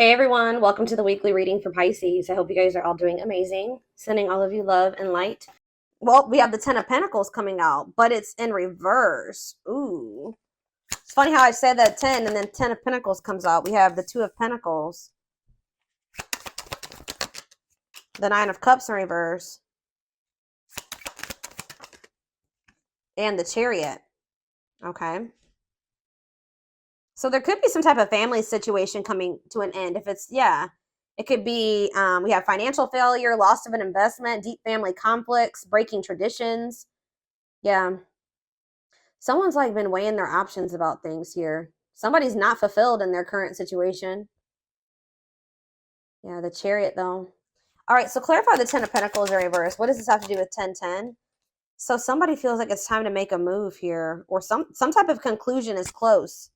Hey everyone, welcome to the weekly reading for Pisces. I hope you guys are all doing amazing. Sending all of you love and light. Well, we have the Ten of Pentacles coming out, but it's in reverse. Ooh. It's funny how I said that 10 and then 10 of Pentacles comes out. We have the Two of Pentacles, the Nine of Cups in reverse, and the Chariot. Okay. So there could be some type of family situation coming to an end. If it's, yeah, it could be, we have financial failure, loss of an investment, deep family conflicts, breaking traditions. Yeah. Someone's like been weighing their options about things here. Somebody's not fulfilled in their current situation. Yeah, the Chariot though. All right, so clarify the Ten of Pentacles in reverse. What does this have to do with 1010? So somebody feels like it's time to make a move here, or some type of conclusion is close.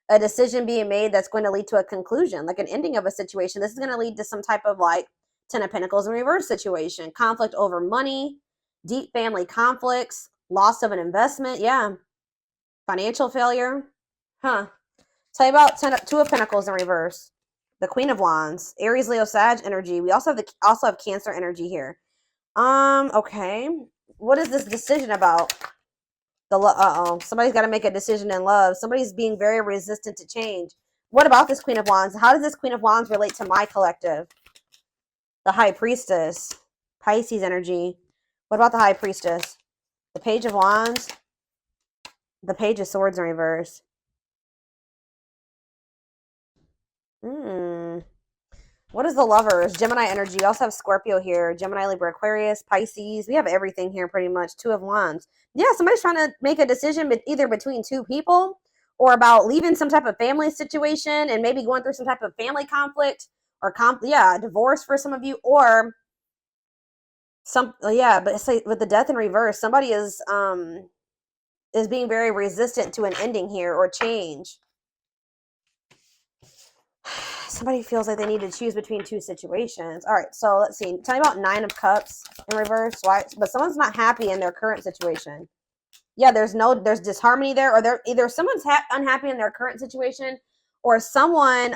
A decision being made that's going to lead to a conclusion, like an ending of a situation. This is going to lead to some type of like Ten of Pentacles in reverse situation. Conflict over money, deep family conflicts, loss of an investment. Yeah. Financial failure. Huh. Tell you about Two of Pentacles in reverse. The Queen of Wands. Aries, Leo, Sag energy. We also have Cancer energy here. Okay. What is this decision about? Somebody's got to make a decision in love. Somebody's being very resistant to change. What about this Queen of Wands? How does this Queen of Wands relate to my collective? The High Priestess. Pisces energy. What about the High Priestess? The Page of Wands. The Page of Swords in reverse. What is the Lovers? Gemini energy. We also have Scorpio here. Gemini, Libra, Aquarius, Pisces. We have everything here pretty much. Two of Wands. Yeah, somebody's trying to make a decision either between two people or about leaving some type of family situation and maybe going through some type of family conflict or divorce for some of you, or but it's like with the Death in reverse, somebody is being very resistant to an ending here or change. Somebody feels like they need to choose between two situations. All right, so let's see. Tell me about Nine of Cups in reverse. Why? But someone's not happy in their current situation. Yeah, there's disharmony there, or either someone's unhappy in their current situation, or someone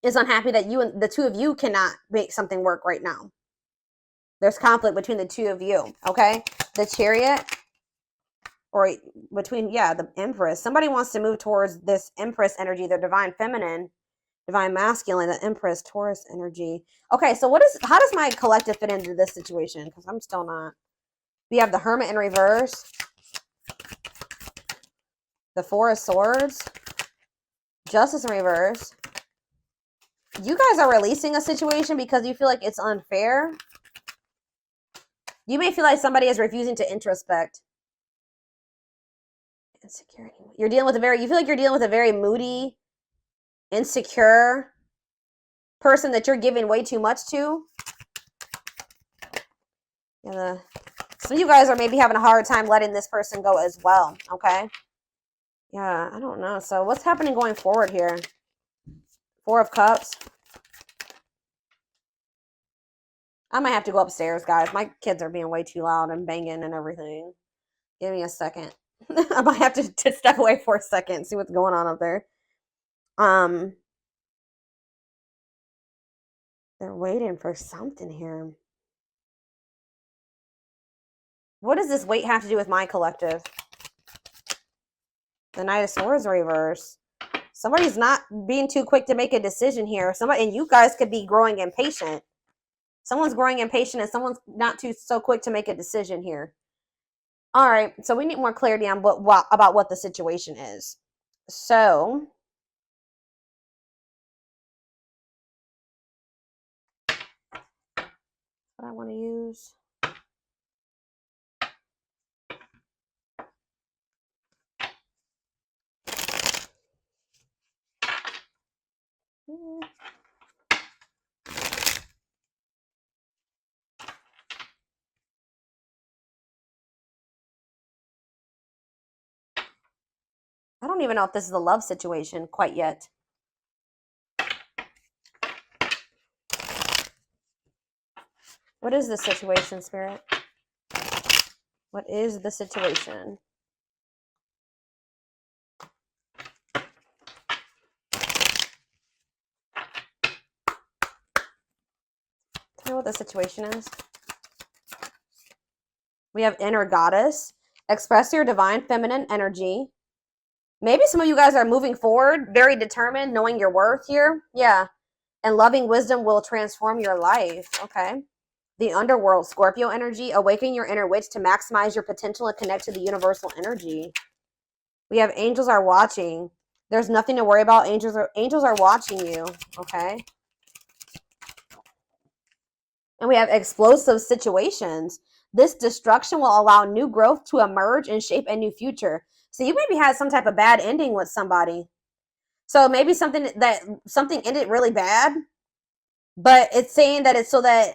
is unhappy that the two of you cannot make something work right now. There's conflict between the two of you. Okay, the Chariot, or between the Empress. Somebody wants to move towards this Empress energy, the divine feminine. Divine masculine, the Empress, Taurus energy. Okay, so how does my collective fit into this situation? Because I'm still not. We have the Hermit in reverse. The Four of Swords. Justice in reverse. You guys are releasing a situation because you feel like it's unfair. You may feel like somebody is refusing to introspect. Insecurity. You feel like you're dealing with a very moody, insecure person that you're giving way too much to. Yeah, some of you guys are maybe having a hard time letting this person go as well. Okay. Yeah, I don't know. So what's happening going forward here? Four of Cups. I might have to go upstairs, guys. My kids are being way too loud and banging and everything. Give me a second. I might have to step away for a second and see what's going on up there. They're waiting for something here. What does this wait have to do with my collective? The Knight of Swords reverse. Somebody's not being too quick to make a decision here. And you guys could be growing impatient. Someone's growing impatient and someone's not so quick to make a decision here. All right, so we need more clarity on about what the situation is. So what I want to use. I don't even know if this is a love situation quite yet. What is the situation, Spirit? What is the situation? You know what the situation is? We have inner goddess. Express your divine feminine energy. Maybe some of you guys are moving forward, very determined, knowing your worth here. Yeah. And loving wisdom will transform your life. Okay. The underworld, Scorpio energy. Awaken your inner witch to maximize your potential and connect to the universal energy. We have angels are watching. There's nothing to worry about. Angels are watching you. Okay. And we have explosive situations. This destruction will allow new growth to emerge and shape a new future. So you maybe had some type of bad ending with somebody. So maybe something ended really bad, but it's saying that it's so that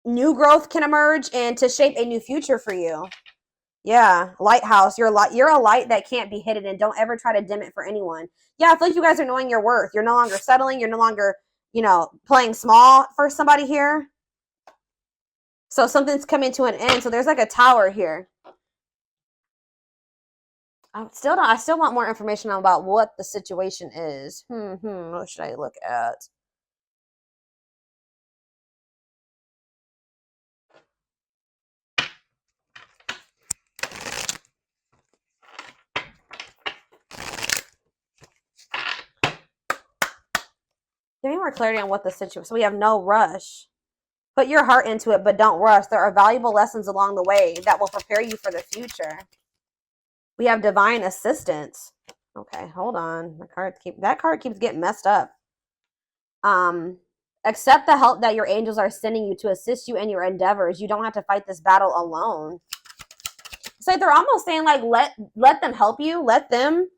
new growth can emerge and to shape a new future for you. Yeah, lighthouse. You're a light that can't be hidden, and don't ever try to dim it for anyone. Yeah, I feel like you guys are knowing your worth. You're no longer settling. You're no longer, playing small for somebody here. So something's coming to an end. So there's like a tower here. I still want more information about what the situation is. What should I look at? Give me more clarity on what the situation. So we have no rush. Put your heart into it, but don't rush. There are valuable lessons along the way that will prepare you for the future. We have divine assistance. Okay, hold on. That card keeps getting messed up. Accept the help that your angels are sending you to assist you in your endeavors. You don't have to fight this battle alone. It's like they're almost saying, like, let them help you. Let them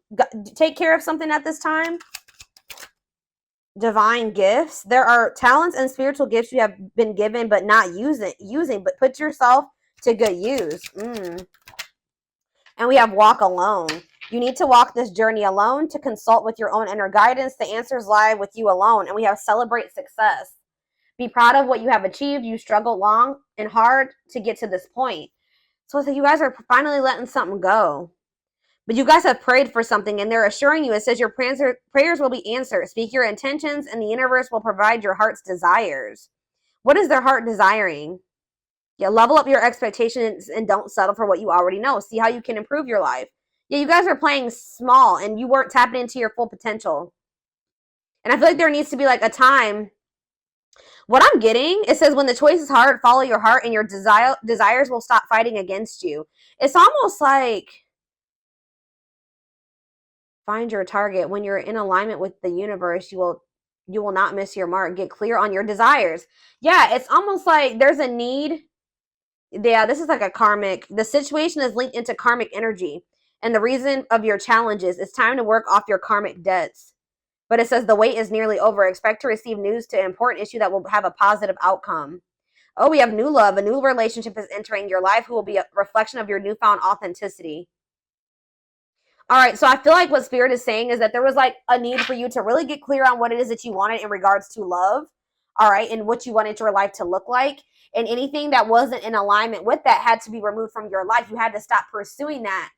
take care of something at this time. Divine gifts. There are talents and spiritual gifts you have been given but not using, but put yourself to good use. And we have walk alone. You need to walk this journey alone to consult with your own inner guidance. The answers lie with you alone. And we have celebrate success. Be proud of what you have achieved. You struggled long and hard to get to this point. So you guys are finally letting something go. But you guys have prayed for something, and they're assuring you, it says your prayers will be answered. Speak your intentions, and the universe will provide your heart's desires. What is their heart desiring? Yeah, level up your expectations and don't settle for what you already know. See how you can improve your life. Yeah, you guys are playing small, and you weren't tapping into your full potential. And I feel like there needs to be like a time. What I'm getting, it says when the choice is hard, follow your heart, and your desires will stop fighting against you. It's almost like find your target. When you're in alignment with the universe, you will not miss your mark. Get clear on your desires. Yeah, it's almost like there's a need. Yeah, this is like a karmic. The situation is linked into karmic energy. And the reason of your challenges, it's time to work off your karmic debts. But it says the wait is nearly over. Expect to receive news to an important issue that will have a positive outcome. Oh, we have new love. A new relationship is entering your life who will be a reflection of your newfound authenticity. All right, so I feel like what Spirit is saying is that there was like a need for you to really get clear on what it is that you wanted in regards to love, all right, and what you wanted your life to look like. And anything that wasn't in alignment with that had to be removed from your life. You had to stop pursuing that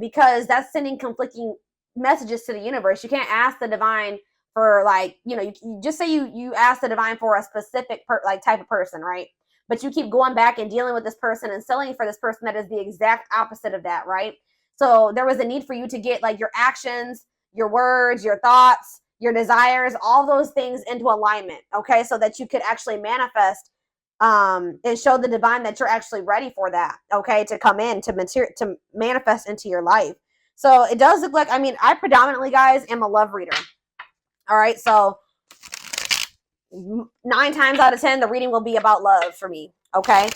because that's sending conflicting messages to the universe. You can't ask the divine for like, you just say you ask the divine for a specific type of person, right? But you keep going back and dealing with this person and selling for this person that is the exact opposite of that, right? So there was a need for you to get like your actions, your words, your thoughts, your desires, all those things into alignment, okay? So that you could actually manifest and show the divine that you're actually ready for that, okay? To come in, to manifest into your life. So it does look like, I predominantly, guys, am a love reader. All right, so 9 times out of 10, the reading will be about love for me, okay?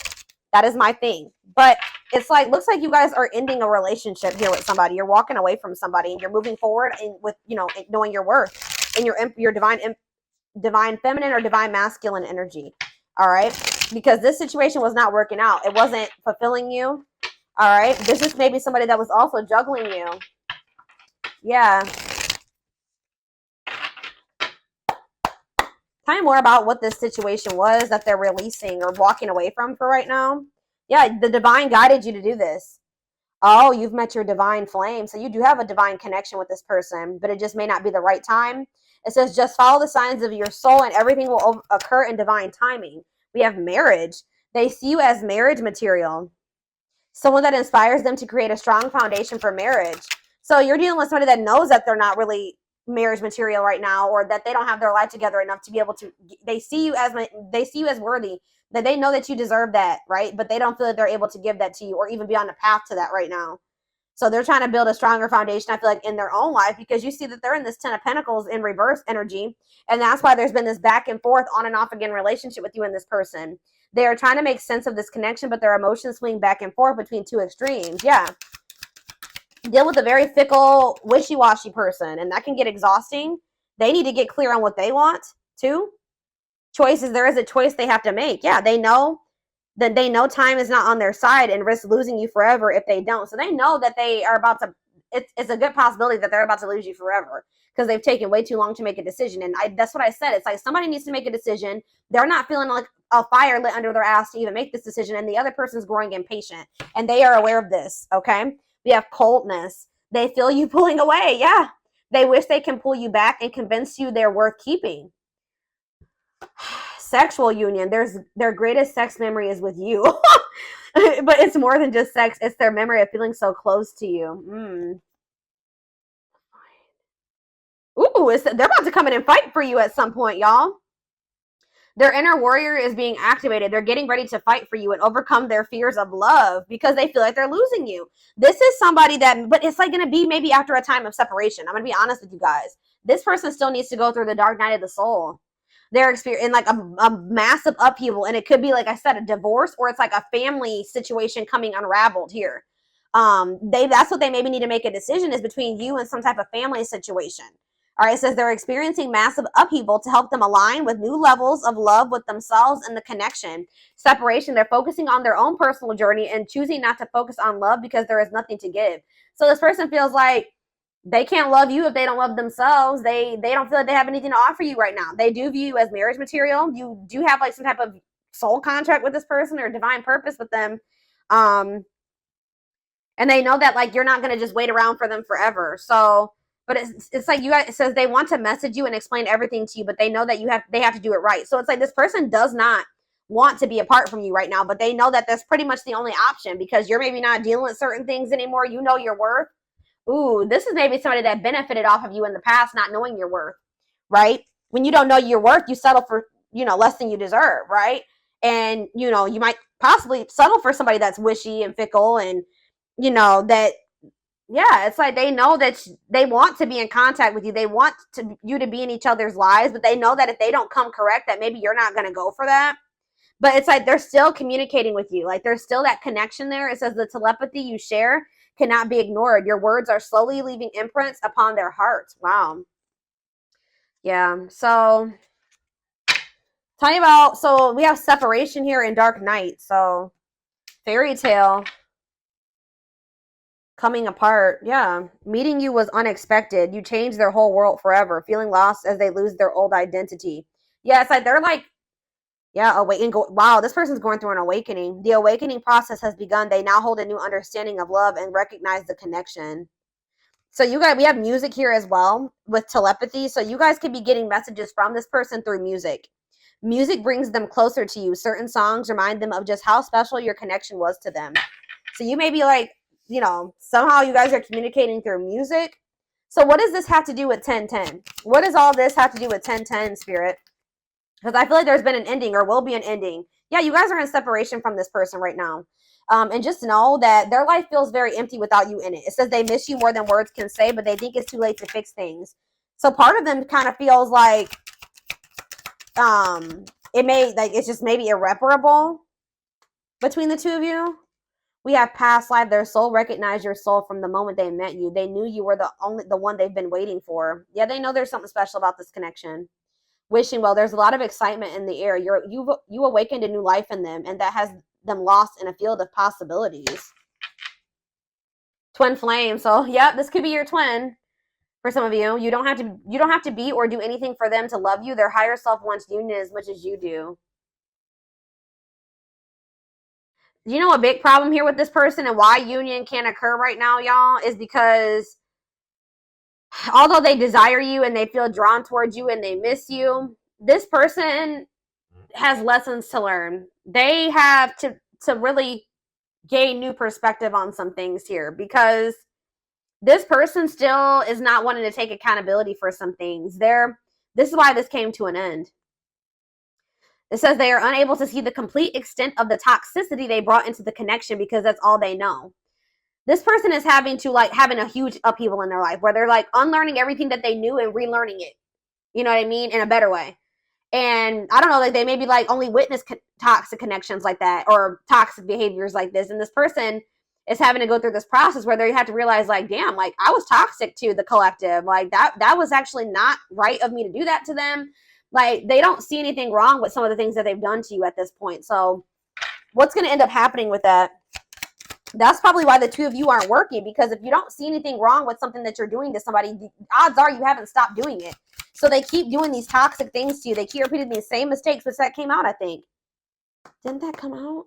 That is my thing. But it's like, looks like you guys are ending a relationship here with somebody. You're walking away from somebody and you're moving forward and with, knowing your worth and your divine feminine or divine masculine energy. All right. Because this situation was not working out. It wasn't fulfilling you. All right. This is maybe somebody that was also juggling you. Yeah. Tell me more about what this situation was that they're releasing or walking away from for right now. Yeah, the divine guided you to do this. Oh, you've met your divine flame. So you do have a divine connection with this person, but it just may not be the right time. It says just follow the signs of your soul and everything will occur in divine timing. We have marriage. They see you as marriage material, someone that inspires them to create a strong foundation for marriage. So you're dealing with somebody that knows that they're not really marriage material right now, or that they don't have their life together enough to be able to. They see you as worthy, that they know that you deserve that, right? But they don't feel that they're able to give that to you or even be on the path to that right now. So they're trying to build a stronger foundation, I feel like, in their own life, because you see that they're in this 10 of Pentacles in reverse energy. And that's why there's been this back and forth, on and off again relationship with you and this person. They are trying to make sense of this connection, but their emotions swing back and forth between two extremes. Yeah. Deal with a very fickle, wishy-washy person, and that can get exhausting. They need to get clear on what they want, too. Choices, there is a choice they have to make. Yeah, they know that time is not on their side and risk losing you forever if they don't. So they know that they are about to, it's a good possibility that they're about to lose you forever because they've taken way too long to make a decision. And that's what I said. It's like somebody needs to make a decision. They're not feeling like a fire lit under their ass to even make this decision. And the other person's growing impatient and they are aware of this. Okay. We have coldness. They feel you pulling away. Yeah. They wish they can pull you back and convince you they're worth keeping. Sexual union. Their greatest sex memory is with you. But it's more than just sex. It's their memory of feeling so close to you. Ooh, they're about to come in and fight for you at some point, y'all. Their inner warrior is being activated. They're getting ready to fight for you and overcome their fears of love because they feel like they're losing you. This is somebody that, but it's like going to be maybe after a time of separation. I'm going to be honest with you guys. This person still needs to go through the dark night of the soul. They're experiencing like a massive upheaval, and it could be, like I said, a divorce, or it's like a family situation coming unraveled here. That's what they maybe need to make a decision, is between you and some type of family situation. All right, it says they're experiencing massive upheaval to help them align with new levels of love with themselves and the connection. Separation, they're focusing on their own personal journey and choosing not to focus on love because there is nothing to give. So this person feels like they can't love you if they don't love themselves. They don't feel like they have anything to offer you right now. They do view you as marriage material. You do have like some type of soul contract with this person or divine purpose with them. And they know that like you're not going to just wait around for them forever. So, but it's like you guys, it says they want to message you and explain everything to you, but they know that they have to do it right. So it's like this person does not want to be apart from you right now, but they know that that's pretty much the only option because you're maybe not dealing with certain things anymore. You know your worth. Ooh, this is maybe somebody that benefited off of you in the past, not knowing your worth, right? When you don't know your worth, you settle for, less than you deserve, right? And, you might possibly settle for somebody that's wishy and fickle and, that, yeah, it's like they know that they want to be in contact with you. They want you to be in each other's lives, but they know that if they don't come correct, that maybe you're not going to go for that. But it's like they're still communicating with you. Like there's still that connection there. It says the telepathy you share cannot be ignored. Your words are slowly leaving imprints upon their hearts. Wow. Yeah. So tell me about, so we have separation here in Dark Night. So fairy tale coming apart. Yeah. Meeting you was unexpected. You changed their whole world forever. Feeling lost as they lose their old identity. Yeah. It's like they're like, yeah, wow, this person's going through an awakening. The awakening process has begun. They now hold a new understanding of love and recognize the connection. So we have music here as well with telepathy. So you guys could be getting messages from this person through music. Music brings them closer to you. Certain songs remind them of just how special your connection was to them. So you may be like, somehow you guys are communicating through music. So what does this have to do with 1010? What does all this have to do with 1010, Spirit? Because I feel like there's been an ending or will be an ending. Yeah, you guys are in separation from this person right now. And just know that their life feels very empty without you in it. It says they miss you more than words can say, but they think it's too late to fix things. So part of them kind of feels like it's just maybe irreparable between the two of you. We have past life. Their soul recognized your soul from the moment they met you. They knew you were the one they've been waiting for. Yeah, they know there's something special about this connection. Wishing well, there's a lot of excitement in the air. You awakened a new life in them, and that has them lost in a field of possibilities. Twin flame. So yeah, this could be your twin for some of you. You don't have to be or do anything for them to love you. Their higher self wants union as much as you do. You know, a big problem here with this person and why union can't occur right now, y'all, is because although they desire you and they feel drawn towards you and they miss you, this person has lessons to learn. They have to really gain new perspective on some things here, because this person still is not wanting to take accountability for some things. This is why this came to an end. It says they are unable to see the complete extent of the toxicity they brought into the connection because that's all they know. This person is having a huge upheaval in their life where they're like unlearning everything that they knew and relearning it. You know what I mean? In a better way. And I don't know, like they maybe like only witness toxic connections like that or toxic behaviors like this. And this person is having to go through this process where they have to realize, like, damn, like I was toxic to the collective. Like that was actually not right of me to do that to them. Like they don't see anything wrong with some of the things that they've done to you at this point. So what's going to end up happening with that? That's probably why the two of you aren't working, because if you don't see anything wrong with something that you're doing to somebody, the odds are you haven't stopped doing it. So they keep doing these toxic things to you. They keep repeating these same mistakes, which that came out, I think. Didn't that come out?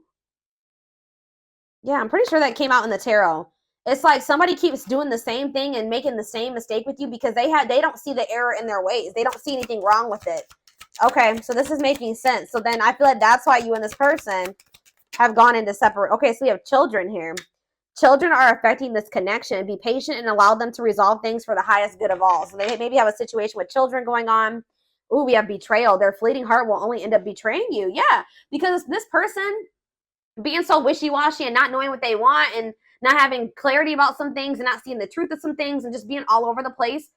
Yeah, I'm pretty sure that came out in the tarot. It's like somebody keeps doing the same thing and making the same mistake with you because they don't see the error in their ways. They don't see anything wrong with it. Okay, so this is making sense. So then I feel like that's why you and this person have gone into separate. Okay, so we have children here. Children are affecting this connection. Be patient and allow them to resolve things for the highest good of all. So they maybe have a situation with children going on. Ooh, we have betrayal. Their fleeting heart will only end up betraying you. Yeah, because this person being so wishy-washy and not knowing what they want and not having clarity about some things and not seeing the truth of some things and just being all over the place.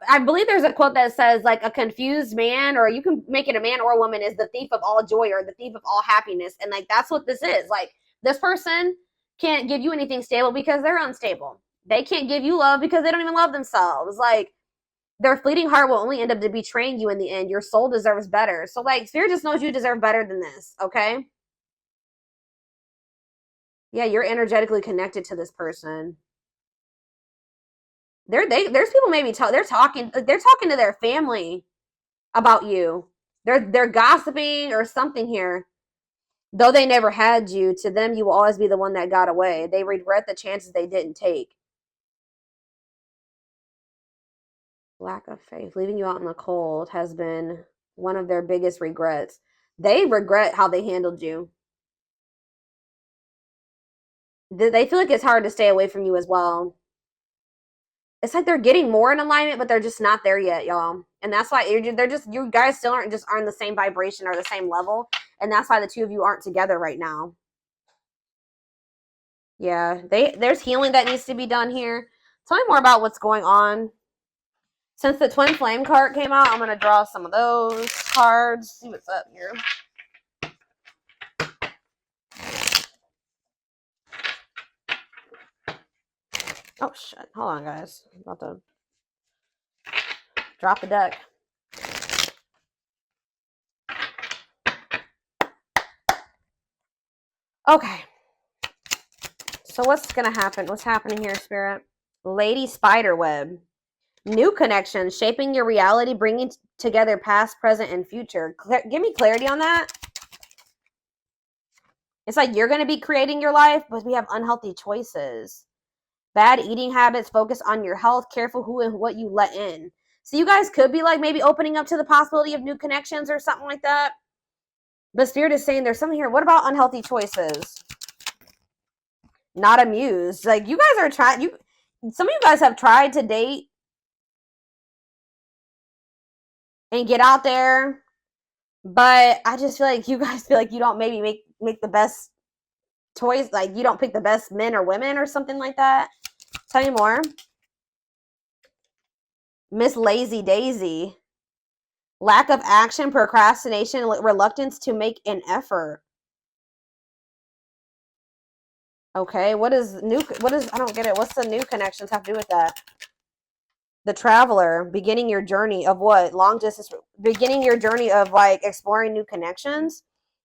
I believe there's a quote that says, like, a confused man, or you can make it a man or a woman, is the thief of all joy or the thief of all happiness. And like that's what this is. Like this person can't give you anything stable because they're unstable. They can't give you love because they don't even love themselves. Like their fleeting heart will only end up to betraying you in the end. Your soul deserves better. So like Spirit just knows you deserve better than this. Okay. Yeah, you're energetically connected to this person. There's people maybe they're talking to their family about you. They're gossiping or something here. Though they never had you, to them you will always be the one that got away. They regret the chances they didn't take. Lack of faith, leaving you out in the cold has been one of their biggest regrets. They regret how they handled you. They feel like it's hard to stay away from you as well. It's like they're getting more in alignment, but they're just not there yet, y'all. And that's why you guys still aren't the same vibration or the same level. And that's why the two of you aren't together right now. Yeah, there's healing that needs to be done here. Tell me more about what's going on. Since the Twin Flame card came out, I'm going to draw some of those cards. See what's up here. Oh, shit. Hold on, guys. I'm about to drop the deck. Okay. So what's going to happen? What's happening here, Spirit? Lady Spiderweb. New connections, shaping your reality, bringing together past, present, and future. Give me clarity on that. It's like you're going to be creating your life, but we have unhealthy choices. Bad eating habits, focus on your health, careful who and what you let in. So you guys could be like maybe opening up to the possibility of new connections or something like that. But Spirit is saying there's something here. What about unhealthy choices? Not amused. Like you guys are trying, some of you guys have tried to date and get out there, but I just feel like you guys feel like you don't maybe make the best choice. Like you don't pick the best men or women or something like that. Tell me more. Miss Lazy Daisy. Lack of action, procrastination, reluctance to make an effort. Okay, I don't get it. What's the new connections have to do with that? The Traveler, beginning your journey of what? Long distance, beginning your journey of like exploring new connections.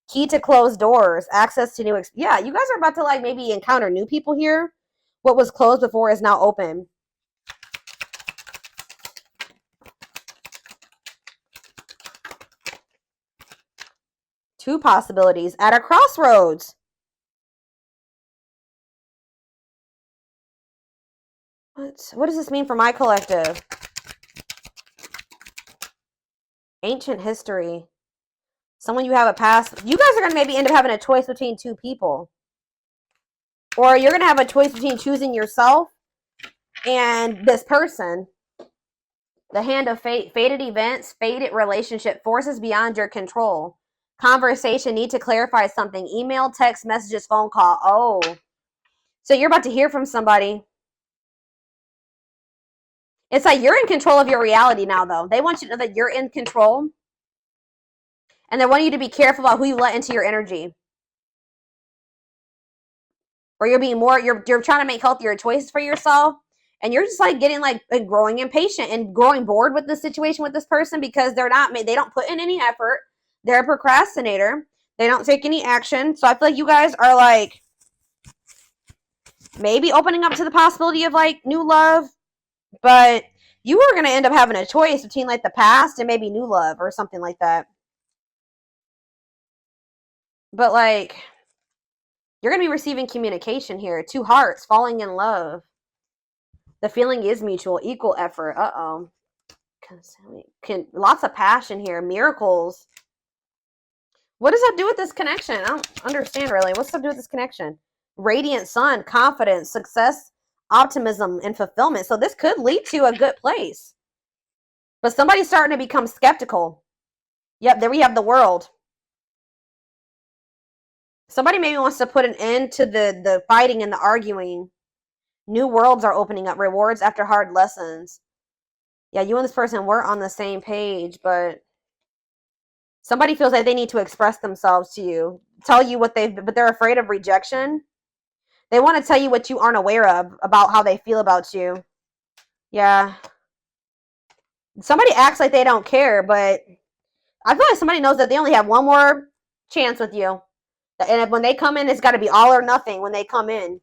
Key to closed doors, access to new, yeah, you guys are about to like maybe encounter new people here. What was closed before is now open. Two possibilities at a crossroads. What does this mean for my collective? Ancient history. Someone you have a past. You guys are going to maybe end up having a choice between two people. Or you're going to have a choice between choosing yourself and this person. The hand of fate. Fated events, fated relationship, forces beyond your control. Conversation, need to clarify something. Email, text, messages, phone call. Oh. So you're about to hear from somebody. It's like you're in control of your reality now, though. They want you to know that you're in control. And they want you to be careful about who you let into your energy. Or you're being more, you're trying to make healthier choices for yourself. And you're just like getting like growing impatient and growing bored with the situation with this person because they don't put in any effort. They're a procrastinator. They don't take any action. So I feel like you guys are like maybe opening up to the possibility of like new love. But you are going to end up having a choice between like the past and maybe new love or something like that. But like, you're going to be receiving communication here. Two hearts falling in love. The feeling is mutual, equal effort. Uh-oh. Lots of passion here. Miracles. What does that do with this connection? I don't understand really. What's that do with this connection? Radiant sun, confidence, success, optimism, and fulfillment. So this could lead to a good place. But somebody's starting to become skeptical. Yep, there we have the world. Somebody maybe wants to put an end to the fighting and the arguing. New worlds are opening up. Rewards after hard lessons. Yeah, you and this person weren't on the same page, but somebody feels like they need to express themselves to you. Tell you what but they're afraid of rejection. They want to tell you what you aren't aware of about how they feel about you. Yeah. Somebody acts like they don't care, but I feel like somebody knows that they only have one more chance with you. And when they come in, it's got to be all or nothing when they come in.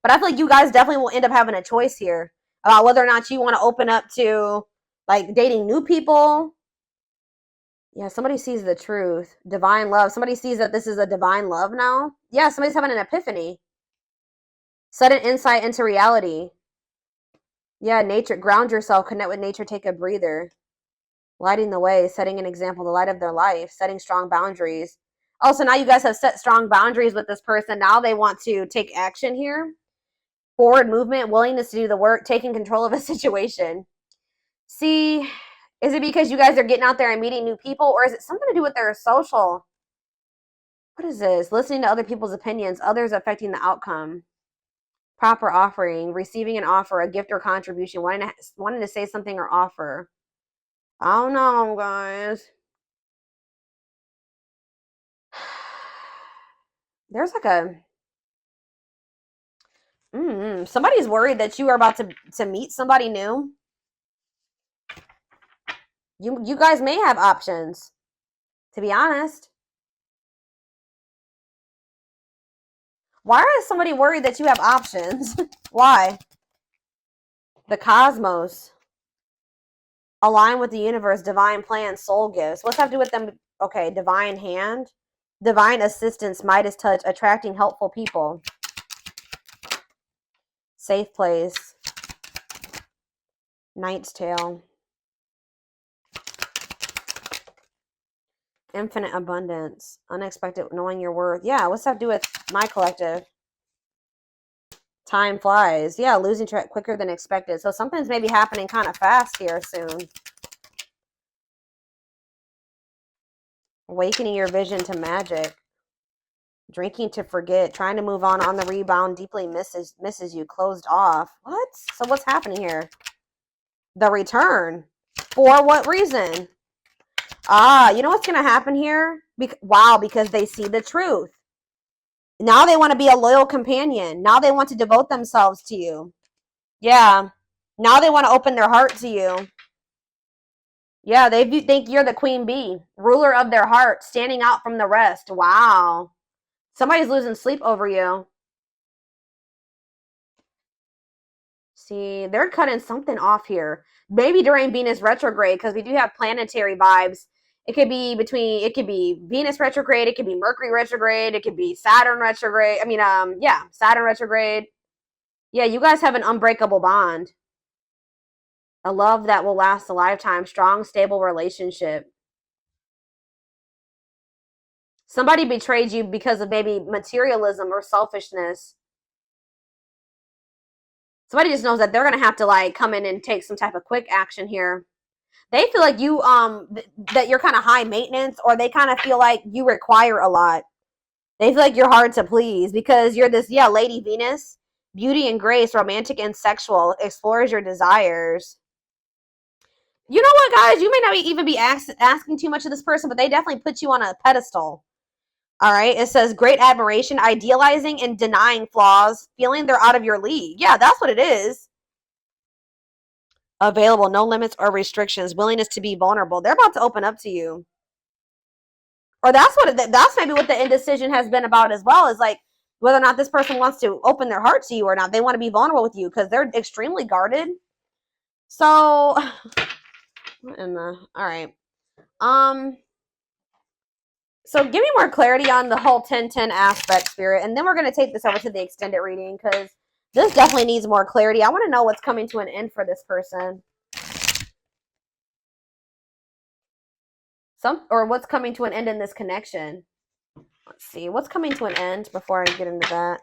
But I feel like you guys definitely will end up having a choice here about whether or not you want to open up to like dating new people. Yeah, somebody sees the truth. Divine love. Somebody sees that this is a divine love now. Yeah, somebody's having an epiphany. Sudden insight into reality. Yeah, nature. Ground yourself. Connect with nature. Take a breather. Lighting the way. Setting an example. The light of their life. Setting strong boundaries. Oh, so now you guys have set strong boundaries with this person. Now they want to take action here. Forward movement. Willingness to do the work. Taking control of a situation. See, is it because you guys are getting out there and meeting new people? Or is it something to do with their social? What is this? Listening to other people's opinions. Others affecting the outcome. Proper offering, receiving an offer, a gift or contribution, wanting to say something or offer. I don't know, guys. There's like a somebody's worried that you are about to meet somebody new. You guys may have options, to be honest. Why is somebody worried that you have options? Why? The cosmos. Align with the universe, divine plan, soul gifts. What's that have to do with them? Okay, divine hand. Divine assistance, Midas touch, attracting helpful people. Safe place. Knight's tale. Infinite abundance. Unexpected, knowing your worth. Yeah, what's that have to do with my collective? Time flies. Yeah, losing track quicker than expected. So something's maybe happening kind of fast here soon. Awakening your vision to magic. Drinking to forget. Trying to move on the rebound. Deeply misses you. Closed off. What? So what's happening here? The return. For what reason? Ah, you know what's going to happen here? Wow, because they see the truth. Now they want to be a loyal companion. Now they want to devote themselves to you. Yeah. Now they want to open their heart to you. Yeah, they think you're the queen bee, ruler of their heart, standing out from the rest. Wow. Somebody's losing sleep over you. See, they're cutting something off here. Maybe during Venus retrograde, because we do have planetary vibes. It could be Venus retrograde. It could be Mercury retrograde. It could be Saturn retrograde. Saturn retrograde. Yeah, you guys have an unbreakable bond. A love that will last a lifetime. Strong, stable relationship. Somebody betrayed you because of maybe materialism or selfishness. Somebody just knows that they're going to have to like come in and take some type of quick action here. They feel like you that you're kind of high maintenance, or they kind of feel like you require a lot. They feel like you're hard to please because you're this, yeah, Lady Venus, beauty and grace, romantic and sexual, explores your desires. You know what, guys? You may not even be asking too much of this person, but they definitely put you on a pedestal. All right. It says great admiration, idealizing and denying flaws, feeling they're out of your league. Yeah, that's what it is. Available, no limits or restrictions, willingness to be vulnerable. They're about to open up to you. Or that's maybe what the indecision has been about as well, is like whether or not this person wants to open their heart to you or not. They want to be vulnerable with you because they're extremely guarded. So, what in the, all right. So give me more clarity on the whole 10-10 aspect, Spirit, and then we're going to take this over to the extended reading because this definitely needs more clarity. I want to know what's coming to an end for this person. Or what's coming to an end in this connection. Let's see. What's coming to an end before I get into that?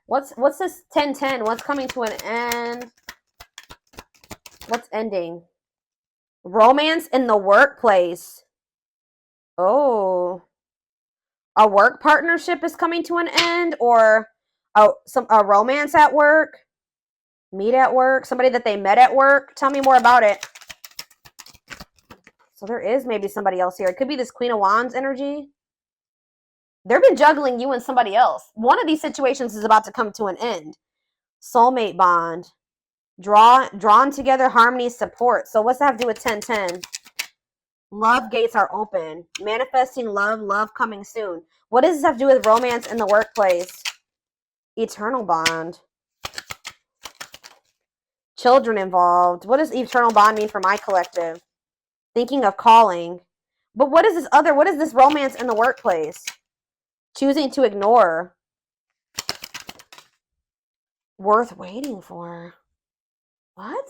What's this 10-10? What's coming to an end? What's ending? Romance in the workplace. Oh. A work partnership is coming to an end, or a romance at work? Meet at work? Somebody that they met at work? Tell me more about it. So there is maybe somebody else here. It could be this Queen of Wands energy. They've been juggling you and somebody else. One of these situations is about to come to an end. Soulmate bond. Drawn together, harmony, support. So what's that have to do with 10-10? Love gates are open. Manifesting love coming soon. What does this have to do with romance in the workplace? Eternal bond. Children involved. What does eternal bond mean for my collective? Thinking of calling. But what is this romance in the workplace? Choosing to ignore. Worth waiting for. What?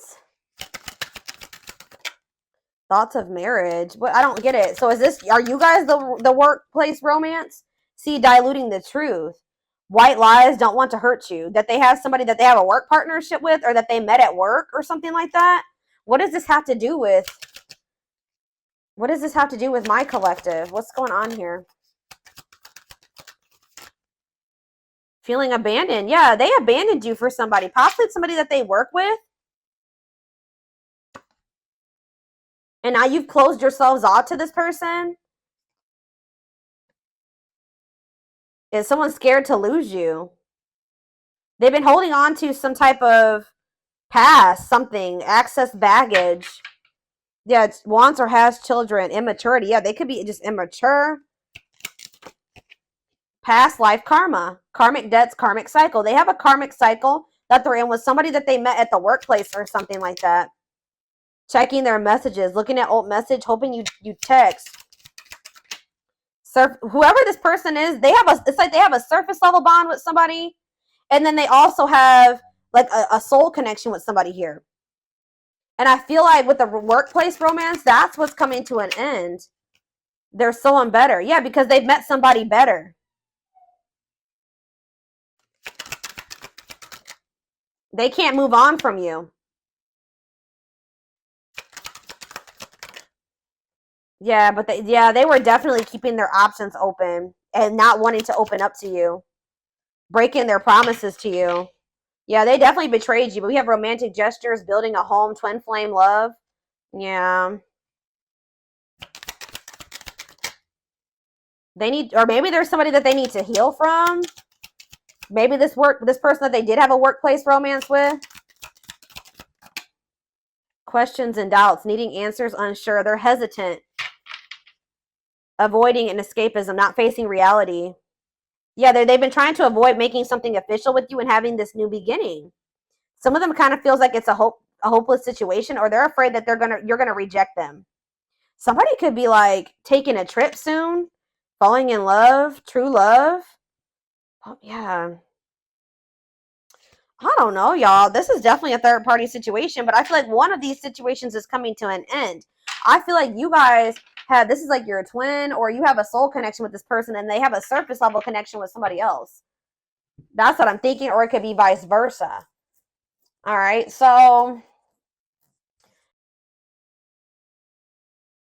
Thoughts of marriage. What? I don't get it. So are you guys the workplace romance? See, diluting the truth. White lies, don't want to hurt you. That they have somebody that they have a work partnership with, or that they met at work or something like that. What does this have to do with? What does this have to do with my collective? What's going on here? Feeling abandoned. Yeah, they abandoned you for somebody. Possibly somebody that they work with. And now you've closed yourselves off to this person. Is someone scared to lose you? They've been holding on to some type of past, something, access baggage. Yeah, it's wants or has children, immaturity. Yeah, they could be just immature. Past life karma, karmic debts, karmic cycle. They have a karmic cycle that they're in with somebody that they met at the workplace or something like that. Checking their messages, looking at old message, hoping you text. Whoever this person is, it's like they have a surface level bond with somebody, and then they also have like a soul connection with somebody here. And I feel like with the workplace romance, that's what's coming to an end. There's someone better. Yeah, because they've met somebody better. They can't move on from you. Yeah, but they were definitely keeping their options open and not wanting to open up to you. Breaking their promises to you. Yeah, they definitely betrayed you. But we have romantic gestures, building a home, twin flame love. Yeah. Or maybe there's somebody that they need to heal from. Maybe this person that they did have a workplace romance with. Questions and doubts, needing answers, unsure. They're hesitant. Avoiding an escapism, not facing reality. Yeah, they've been trying to avoid making something official with you and having this new beginning. Some of them kind of feels like it's a hopeless situation, or they're afraid that you're gonna reject them. Somebody could be like taking a trip soon, falling in love, true love. Oh, yeah. I don't know, y'all. This is definitely a third party situation, but I feel like one of these situations is coming to an end. I feel like you guys have, this is like your twin, or you have a soul connection with this person and they have a surface level connection with somebody else. That's what I'm thinking, or it could be vice versa. All right, so